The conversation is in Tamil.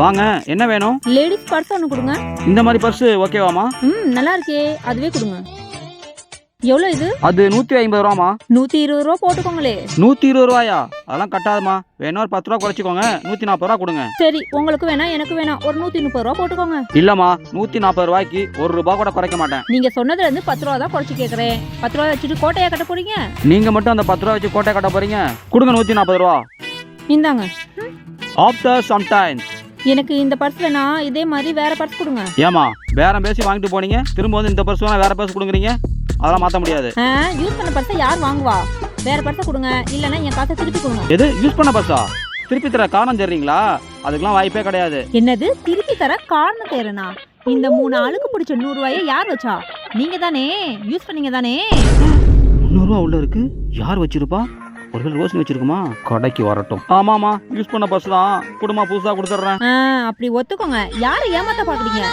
வாங்க, என்ன வேணும்? லேடிஸ் பர்ஸ் ஒன்று கொடுங்க. இந்த மாதிரி பர்ஸ் ஓகேவாமா? நல்லா இருக்கே, அதுவே கொடுங்க. எவ்வளோ இது? அது 150 ரூபாமா. 120 ரூபா போட்டுக்கோங்களே. 120 ரூபாயா? அதெல்லாம் கட்டாதுமா. வேணா ஒரு 10 ரூபா குறைச்சிக்கோங்க. 140 ரூபா கொடுங்க. சரி, உங்களுக்கு வேணா எனக்கு வேணாம், ஒரு 130 ரூபா போட்டுக்கோங்க. இல்லம்மா, 140 ரூபாய்க்கு 1 ரூபா கூட குறைக்க மாட்டேன். நீங்க சொன்னதுல இருந்து 10 ரூபா தான் குறைச்சி கேட்கறேன். 10 ரூபா வச்சுட்டு கோட்டையா கட்ட போறீங்க? நீங்க மட்டும் அந்த 10 ரூபா வச்சு கோட்டை கட்ட போறீங்க? கொடுங்க 140 ரூபா. இந்தாங்க. After some time. எனக்கு இந்த பர்ஸ் வேணா, இதே மாதிரி வேற பர்ஸ் கொடுங்க. ஏமா, பேரம் பேசி வாங்கிட்டு போனீங்க, திரும்ப வந்து இந்த பர்ஸ் வேணா வேற பர்ஸ் கொடுக்குறீங்க? அதெல்லாம் மாற்ற முடியாது. யூஸ் பண்ண பர்ஸை யார் வாங்குவா? வேற பர்ஸை கொடுங்க, இல்லைன்னா என் காசை திருப்பி கொடுங்க. எது யூஸ் பண்ண பர்ஸா? திருப்பி தர காரணம் தெரியுங்களா? அதுக்கெல்லாம் வாய்ப்பே கிடையாது. என்னது திருப்பி தர காரணம் தேரனா? இந்த 3 ஆளுக்கு பிடிச்ச 100 ரூபாயை யார் வச்சா? நீங்க தானே யூஸ் பண்ணீங்க தானே? 300 ரூபா உள்ள இருக்கு. யார் வச்சிருப்பா? ஒருவேளை ரோஷினி வச்சிருக்குமா? கடைக்கு வரட்டும். ஆமாமா, யூஸ் பண்ண பர்ஸ் தான். குடுமா, புதுசா கொடுத்துட்றேன். அப்படி ஒத்துக்கோங்க. யாரை ஏமாத்த பாக்குறீங்க?